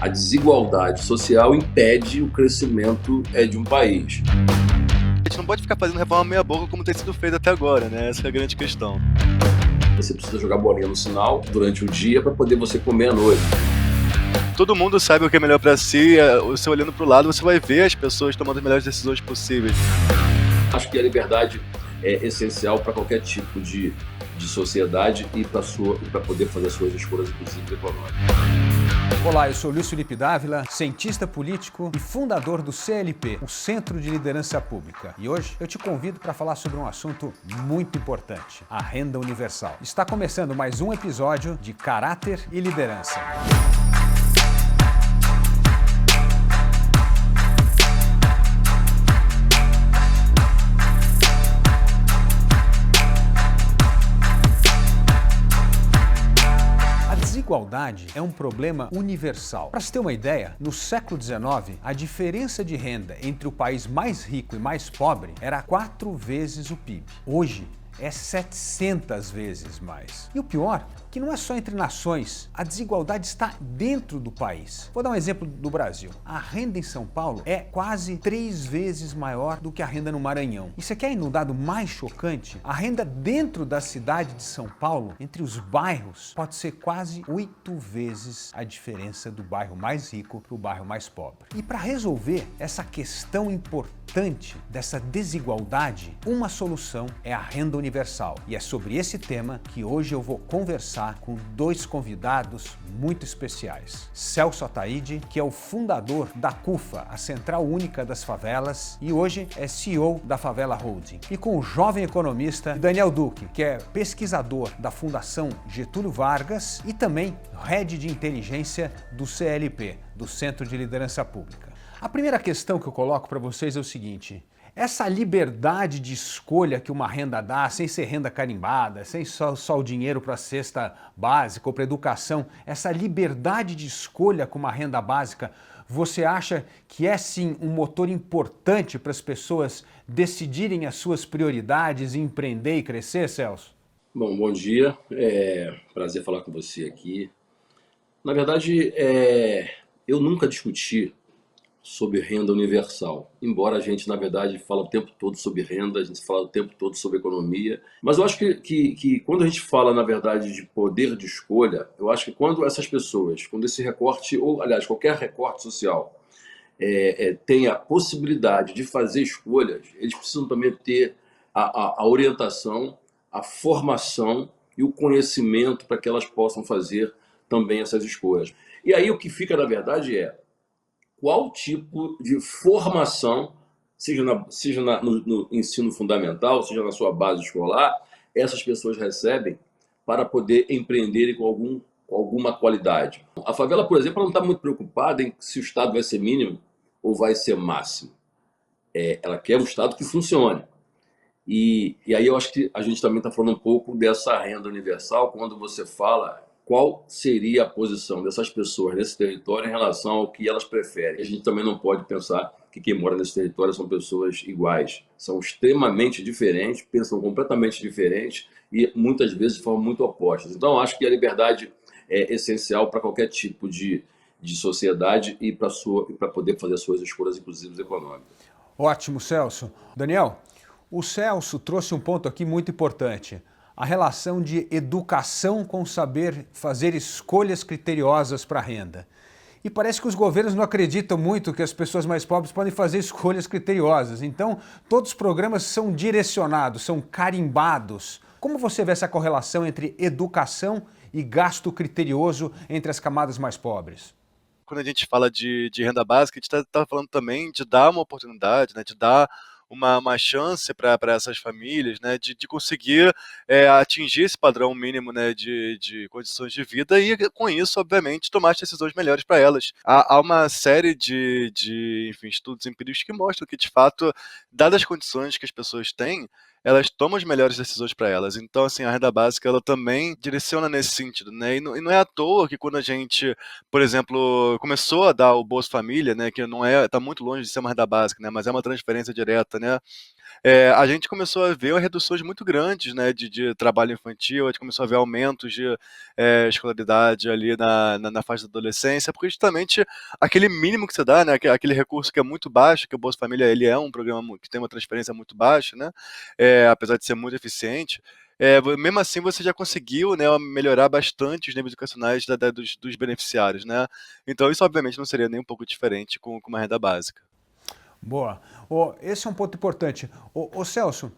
A desigualdade social impede o crescimento de um país. A gente não pode ficar fazendo reforma meia boca como tem sido feito até agora, né? Essa é a grande questão. Você precisa jogar bolinha no sinal durante o dia para poder você comer à noite. Todo mundo sabe o que é melhor para si, você olhando para o lado, você vai ver as pessoas tomando as melhores decisões possíveis. Acho que a liberdade é essencial para qualquer tipo de sociedade e para poder fazer as suas escolhas, inclusive econômicas. Olá, eu sou Luiz Felipe Dávila, cientista político e fundador do CLP, o Centro de Liderança Pública. E hoje eu te convido para falar sobre um assunto muito importante, a renda universal. Está começando mais um episódio de Caráter e Liderança. A desigualdade é um problema universal. Para se ter uma ideia, no século XIX, a diferença de renda entre o país mais rico e mais pobre era 4 vezes o PIB. Hoje, é 700 vezes mais. E o pior, que não é só entre nações, a desigualdade está dentro do país. Vou dar um exemplo do Brasil. A renda em São Paulo é quase 3 vezes maior do que a renda no Maranhão. E você quer ir no dado mais chocante? A renda dentro da cidade de São Paulo, entre os bairros, pode ser quase 8 vezes a diferença do bairro mais rico para o bairro mais pobre. E para resolver essa questão importante dessa desigualdade, uma solução é a renda universal. E é sobre esse tema que hoje eu vou conversar com 2 convidados muito especiais. Celso Attaide, que é o fundador da CUFA, a Central Única das Favelas, e hoje é CEO da Favela Holding. E com o jovem economista Daniel Duque, que é pesquisador da Fundação Getúlio Vargas e também head de inteligência do CLP, do Centro de Liderança Pública. A primeira questão que eu coloco para vocês é o seguinte: essa liberdade de escolha que uma renda dá, sem ser renda carimbada, sem só o dinheiro para a cesta básica ou para a educação, essa liberdade de escolha com uma renda básica, você acha que é sim um motor importante para as pessoas decidirem as suas prioridades, empreender e crescer, Celso? Bom dia. Prazer falar com você aqui. Na verdade, eu nunca discuti sobre renda universal, embora a gente, na verdade, fala o tempo todo sobre renda, a gente fala o tempo todo sobre economia, mas eu acho que quando a gente fala, na verdade, de poder de escolha, eu acho que quando essas pessoas, quando esse recorte, ou aliás, qualquer recorte social, tem a possibilidade de fazer escolhas, eles precisam também ter a orientação, a formação e o conhecimento para que elas possam fazer também essas escolhas. E aí o que fica, na verdade, qual tipo de formação, seja no ensino fundamental, seja na sua base escolar, essas pessoas recebem para poder empreenderem com alguma qualidade. A favela, por exemplo, não está muito preocupada em se o Estado vai ser mínimo ou vai ser máximo. Ela quer um Estado que funcione. E aí eu acho que a gente também está falando um pouco dessa renda universal, quando você fala qual seria a posição dessas pessoas nesse território em relação ao que elas preferem. A gente também não pode pensar que quem mora nesse território são pessoas iguais. São extremamente diferentes, pensam completamente diferentes e muitas vezes de forma muito opostas. Então, acho que a liberdade é essencial para qualquer tipo de sociedade e para poder fazer as suas escolhas, inclusive econômicas. Ótimo, Celso. Daniel, o Celso trouxe um ponto aqui muito importante: a relação de educação com saber fazer escolhas criteriosas para a renda. E parece que os governos não acreditam muito que as pessoas mais pobres podem fazer escolhas criteriosas. Então, todos os programas são direcionados, são carimbados. Como você vê essa correlação entre educação e gasto criterioso entre as camadas mais pobres? Quando a gente fala de renda básica, a gente está falando também de dar uma oportunidade, né, de dar uma chance para essas famílias, né, de conseguir atingir esse padrão mínimo, né, de condições de vida e, com isso, obviamente, tomar as decisões melhores para elas. Há uma série enfim, estudos empíricos que mostram que, de fato, dadas as condições que as pessoas têm, elas tomam as melhores decisões para elas. Então, assim, a renda básica, ela também direciona nesse sentido, né? E não é à toa que quando a gente, por exemplo, começou a dar o Bolsa Família, né, que não é, está muito longe de ser uma renda básica, né, mas é uma transferência direta, né? A gente começou a ver reduções muito grandes, né, de trabalho infantil, a gente começou a ver aumentos de escolaridade ali na fase da adolescência, porque justamente aquele mínimo que você dá, né, aquele recurso que é muito baixo, que o Bolsa Família ele é um programa que tem uma transferência muito baixa, né, apesar de ser muito eficiente, mesmo assim você já conseguiu, né, melhorar bastante os níveis educacionais dos beneficiários, né? Então isso obviamente não seria nem um pouco diferente com uma renda básica. Boa. Esse é um ponto importante. Celso,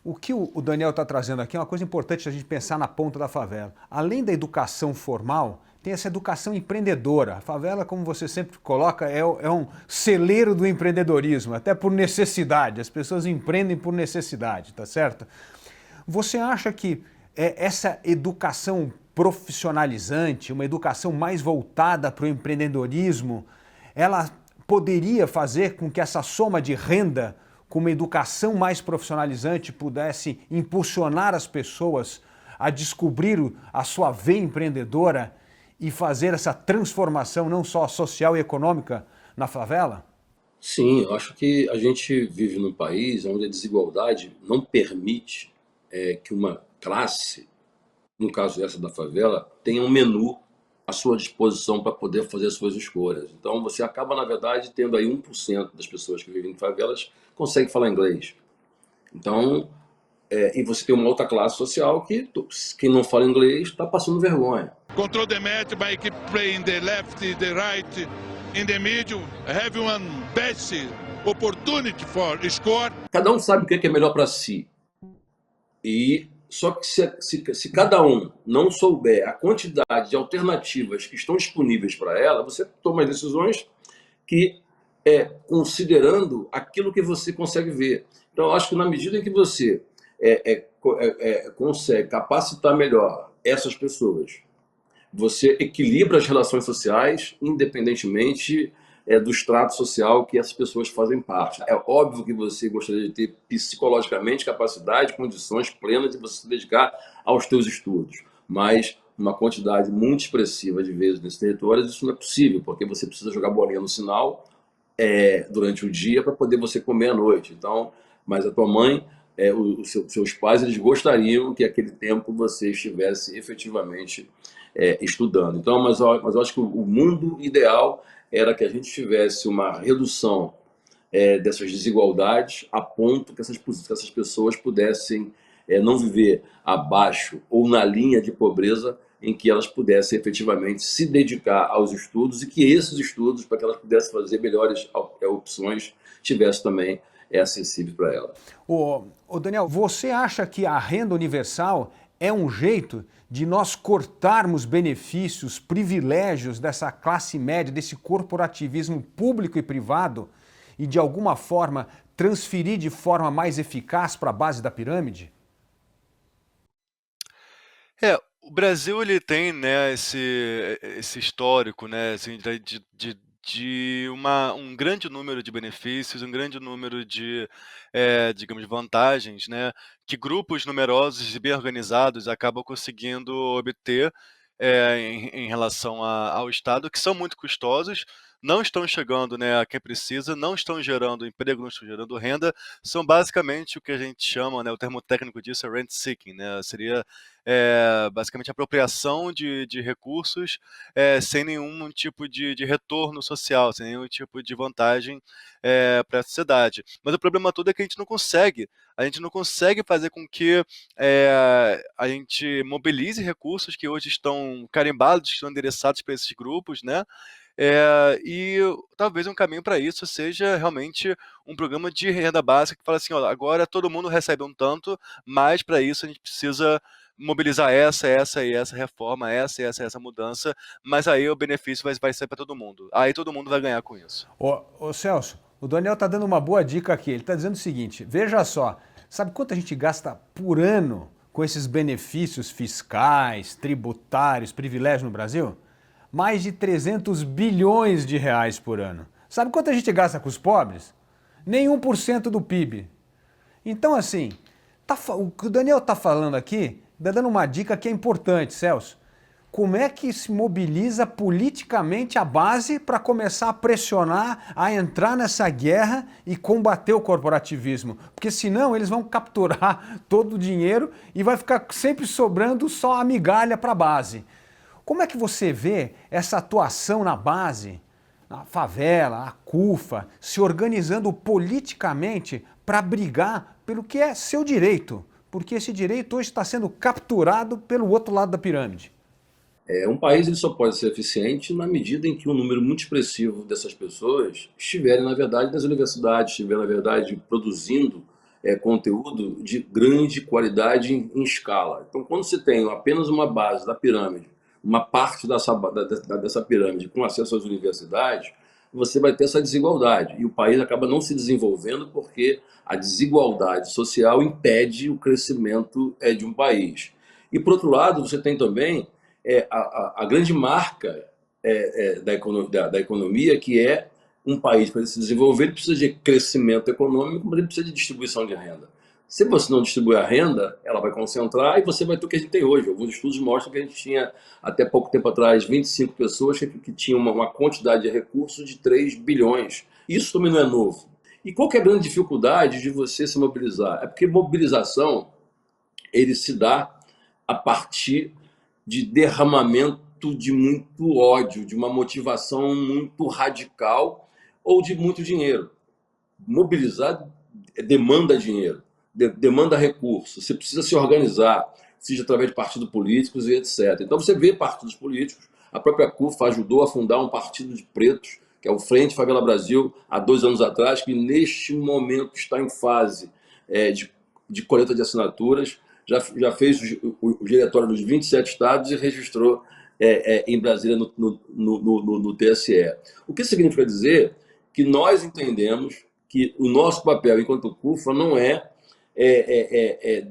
o que o Daniel está trazendo aqui é uma coisa importante a gente pensar na ponta da favela. Além da educação formal, tem essa educação empreendedora. A favela, como você sempre coloca, é um celeiro do empreendedorismo, até por necessidade. As pessoas empreendem por necessidade, tá certo? Você acha que essa educação profissionalizante, uma educação mais voltada para o empreendedorismo, ela poderia fazer com que essa soma de renda, com uma educação mais profissionalizante, pudesse impulsionar as pessoas a descobrir a sua veia empreendedora e fazer essa transformação não só social e econômica na favela? Sim, eu acho que a gente vive num país onde a desigualdade não permite que uma classe, no caso essa da favela, tenha um menu à sua disposição para poder fazer as suas escolhas. Então você acaba, na verdade, tendo aí 1% das pessoas que vivem em favelas consegue falar inglês. Então, e você tem uma outra classe social que quem não fala inglês está passando vergonha. Control the match, my equipe play in the left, the right, in the middle, have one best opportunity for score. Cada um sabe o que é melhor para si. E só que se cada um não souber a quantidade de alternativas que estão disponíveis para ela, você toma as decisões que considerando aquilo que você consegue ver. Então, eu acho que na medida em que você consegue capacitar melhor essas pessoas, você equilibra as relações sociais, independentemente do extrato social que essas pessoas fazem parte. É óbvio que você gostaria de ter psicologicamente capacidade, condições plenas de você se dedicar aos teus estudos, mas uma quantidade muito expressiva de vezes nesses territórios isso não é possível, porque você precisa jogar bolinha no sinal durante o dia para poder você comer à noite. Então, mas a tua mãe, os seus pais, eles gostariam que aquele tempo você estivesse efetivamente estudando. Então, mas eu acho que o mundo ideal era que a gente tivesse uma redução dessas desigualdades a ponto que essas pessoas pudessem não viver abaixo ou na linha de pobreza em que elas pudessem efetivamente se dedicar aos estudos e que esses estudos, para que elas pudessem fazer melhores opções, tivesse também acessível para elas. Ô Daniel, você acha que a renda universal é um jeito de nós cortarmos benefícios, privilégios dessa classe média, desse corporativismo público e privado e de alguma forma transferir de forma mais eficaz para a base da pirâmide? O Brasil ele tem, né, esse histórico, né, assim, de um grande número de benefícios, um grande número de, digamos, vantagens, né, que grupos numerosos e bem organizados acabam conseguindo obter em relação ao Estado, que são muito custosos, não estão chegando, né, a quem precisa, não estão gerando emprego, não estão gerando renda, são basicamente o que a gente chama, né, o termo técnico disso é rent seeking, né, seria basicamente apropriação de recursos sem nenhum tipo de retorno social, sem nenhum tipo de vantagem para a sociedade. Mas o problema todo é que a gente não consegue fazer com que a gente mobilize recursos que hoje estão carimbados, estão endereçados para esses grupos, né? E talvez um caminho para isso seja realmente um programa de renda básica que fala assim, ó, agora todo mundo recebe um tanto, mas para isso a gente precisa mobilizar essa e essa reforma, essa mudança, mas aí o benefício vai ser para todo mundo. Aí todo mundo vai ganhar com isso. Ô Celso, o Daniel está dando uma boa dica aqui. Ele está dizendo o seguinte, veja só, sabe quanto a gente gasta por ano com esses benefícios fiscais, tributários, privilégios no Brasil? Mais de 300 bilhões de reais por ano. Sabe quanto a gente gasta com os pobres? Nem 1% do PIB. Então, assim, o que o Daniel está falando aqui, está dando uma dica que é importante, Celso. Como é que se mobiliza politicamente a base para começar a pressionar, a entrar nessa guerra e combater o corporativismo? Porque senão eles vão capturar todo o dinheiro e vai ficar sempre sobrando só a migalha para a base. Como é que você vê essa atuação na base, a favela, a CUFA, se organizando politicamente para brigar pelo que é seu direito? Porque esse direito hoje está sendo capturado pelo outro lado da pirâmide. Um país ele só pode ser eficiente na medida em que um número muito expressivo dessas pessoas estiverem, na verdade, nas universidades, estiverem, na verdade, produzindo conteúdo de grande qualidade em escala. Então, quando você tem apenas uma base da pirâmide, uma parte dessa pirâmide com acesso às universidades, você vai ter essa desigualdade. E o país acaba não se desenvolvendo porque a desigualdade social impede o crescimento de um país. E, por outro lado, você tem também a grande marca da economia, que é um país, para se desenvolver, ele precisa de crescimento econômico, mas ele precisa de distribuição de renda. Se você não distribuir a renda, ela vai concentrar e você vai ter o que a gente tem hoje. Alguns estudos mostram que a gente tinha, até pouco tempo atrás, 25 pessoas que tinham uma quantidade de recursos de 3 bilhões. Isso também não é novo. E qual que é a grande dificuldade de você se mobilizar? É porque mobilização, ele se dá a partir de derramamento de muito ódio, de uma motivação muito radical ou de muito dinheiro. Mobilizar demanda dinheiro, demanda recursos, você precisa se organizar, seja através de partidos políticos e etc. Então você vê partidos políticos, a própria CUFA ajudou a fundar um partido de pretos, que é o Frente Favela Brasil, há 2 anos atrás, que neste momento está em fase de coleta de assinaturas, já fez o diretório dos 27 estados e registrou em Brasília no TSE. O que significa dizer que nós entendemos que o nosso papel enquanto CUFA não é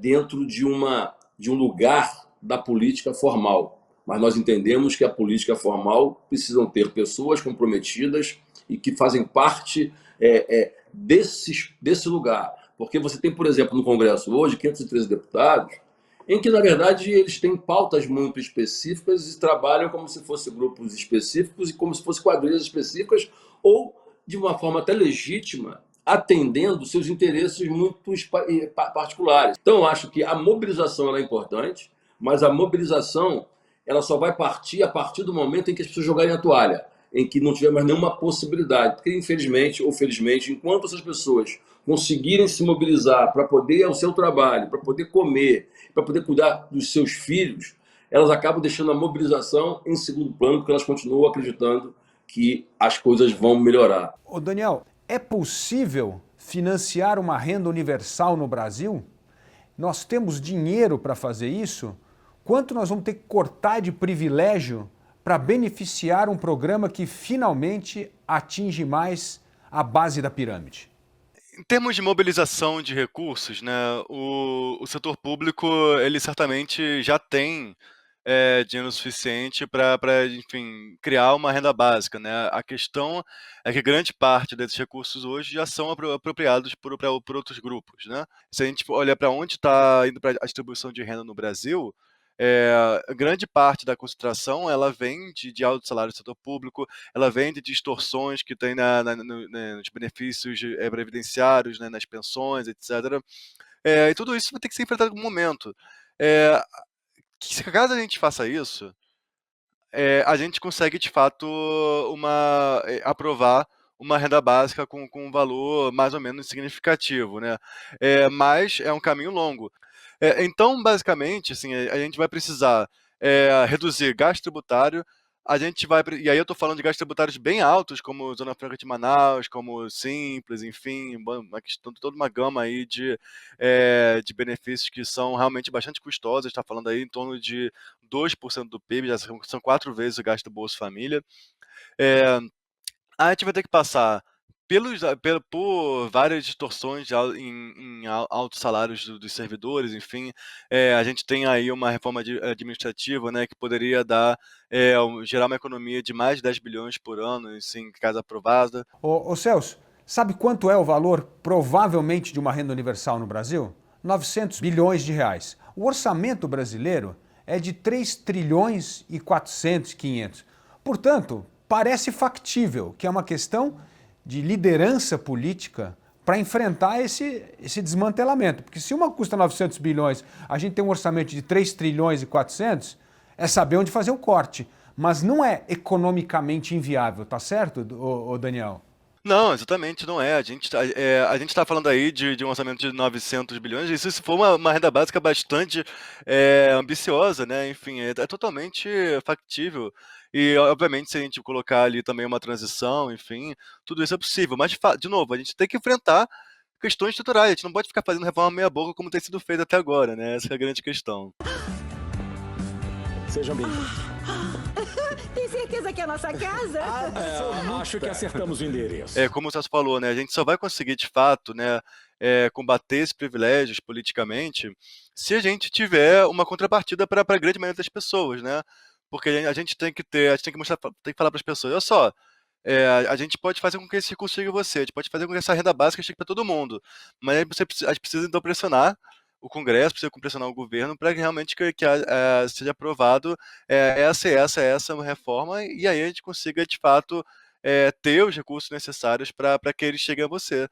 dentro de um lugar da política formal, mas nós entendemos que a política formal precisam ter pessoas comprometidas e que fazem parte desse lugar. Porque você tem, por exemplo, no Congresso hoje, 513 deputados, em que, na verdade, eles têm pautas muito específicas e trabalham como se fossem grupos específicos e como se fossem quadrilhas específicas ou, de uma forma até legítima, atendendo seus interesses muito particulares. Então, eu acho que a mobilização ela é importante, mas a mobilização ela só vai partir a partir do momento em que as pessoas jogarem a toalha, em que não tiver mais nenhuma possibilidade. Porque, infelizmente ou felizmente, enquanto essas pessoas conseguirem se mobilizar para poder ir ao seu trabalho, para poder comer, para poder cuidar dos seus filhos, elas acabam deixando a mobilização em segundo plano, porque elas continuam acreditando que as coisas vão melhorar. Ô Daniel, é possível financiar uma renda universal no Brasil? Nós temos dinheiro para fazer isso? Quanto nós vamos ter que cortar de privilégio para beneficiar um programa que finalmente atinge mais a base da pirâmide? Em termos de mobilização de recursos, né, o setor público ele certamente já tem dinheiro suficiente para, enfim, criar uma renda básica, né? A questão é que grande parte desses recursos hoje já são apropriados por outros grupos, né? Se a gente olhar para onde está indo a distribuição de renda no Brasil, grande parte da concentração ela vem de altos salários do setor público, ela vem de distorções que tem nos benefícios previdenciários, né, nas pensões, etc. E tudo isso vai ter que ser enfrentado em algum momento. Se caso a gente faça isso, a gente consegue de fato aprovar uma renda básica com um valor mais ou menos significativo, né? Mas é um caminho longo. Então, basicamente, assim, a gente vai precisar reduzir gasto tributário, e aí eu estou falando de gastos tributários bem altos, como Zona Franca de Manaus, como Simples, enfim, toda uma gama aí de benefícios que são realmente bastante custosos, está falando aí em torno de 2% do PIB, já são 4 vezes o gasto do Bolsa Família. A gente vai ter que passar por várias distorções em altos salários dos servidores, enfim. A gente tem aí uma reforma administrativa, né, que poderia gerar uma economia de mais de 10 bilhões por ano, assim, caso aprovada. Ô Celso, Sabe quanto é o valor provavelmente de uma renda universal no Brasil? 900 bilhões de reais. O orçamento brasileiro é de 3 trilhões e 400, 500. Portanto, parece factível que é uma questão de liderança política para enfrentar esse desmantelamento. Porque se uma custa 900 bilhões, a gente tem um orçamento de 3 trilhões e 400, é saber onde fazer o corte. Mas não é economicamente inviável, tá certo, ô Daniel? Não, exatamente, não é. A gente está falando aí de um orçamento de 900 bilhões, e se for uma renda básica bastante ambiciosa, né? Enfim, é totalmente factível. E, obviamente, se a gente colocar ali também uma transição, enfim, tudo isso é possível. Mas, de novo, a gente tem que enfrentar questões estruturais. A gente não pode ficar fazendo reforma meia-boca como tem sido feito até agora, né? Essa é a grande questão. Sejam bem-vindos. Tem certeza que é a nossa casa? Acho que acertamos o endereço. Como o Celso falou, né? A gente só vai conseguir, de fato, né, combater esses privilégios politicamente se a gente tiver uma contrapartida para a grande maioria das pessoas, né? Porque a gente tem que mostrar, tem que falar para as pessoas, olha só, a gente pode fazer com que esse recurso chegue a você, a gente pode fazer com que essa renda básica chegue para todo mundo, mas aí a gente precisa então pressionar o Congresso, precisa pressionar o governo para que realmente seja aprovado essa reforma, e aí a gente consiga, de fato, ter os recursos necessários para que eles cheguem a você.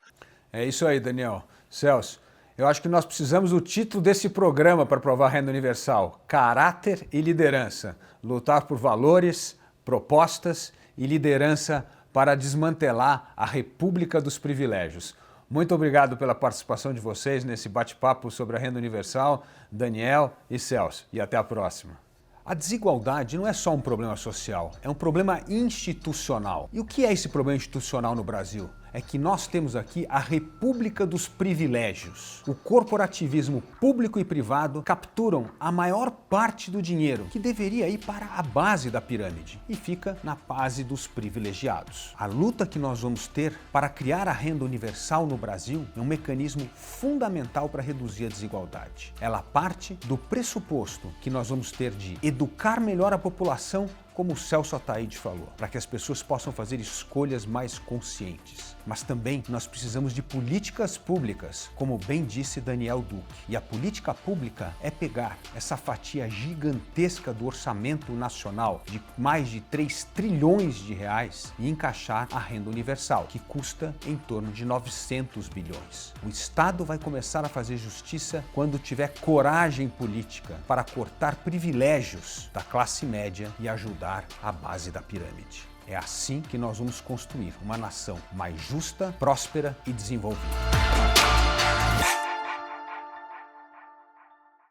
É isso aí, Daniel. Celso, eu acho que nós precisamos do título desse programa para aprovar a renda universal: Caráter e Liderança. Lutar por valores, propostas e liderança para desmantelar a República dos Privilégios. Muito obrigado pela participação de vocês nesse bate-papo sobre a renda universal, Daniel e Celso. E até a próxima. A desigualdade não é só um problema social, é um problema institucional. E o que é esse problema institucional no Brasil? É que nós temos aqui a República dos Privilégios. O corporativismo público e privado capturam a maior parte do dinheiro, que deveria ir para a base da pirâmide, e fica na base dos privilegiados. A luta que nós vamos ter para criar a renda universal no Brasil é um mecanismo fundamental para reduzir a desigualdade. Ela parte do pressuposto que nós vamos ter de educar melhor a população, como o Celso Ataide falou, para que as pessoas possam fazer escolhas mais conscientes. Mas também nós precisamos de políticas públicas, como bem disse Daniel Duque. E a política pública é pegar essa fatia gigantesca do orçamento nacional de mais de 3 trilhões de reais e encaixar a renda universal, que custa em torno de 900 bilhões. O Estado vai começar a fazer justiça quando tiver coragem política para cortar privilégios da classe média e ajudar a base da pirâmide. É assim que nós vamos construir uma nação mais justa, próspera e desenvolvida.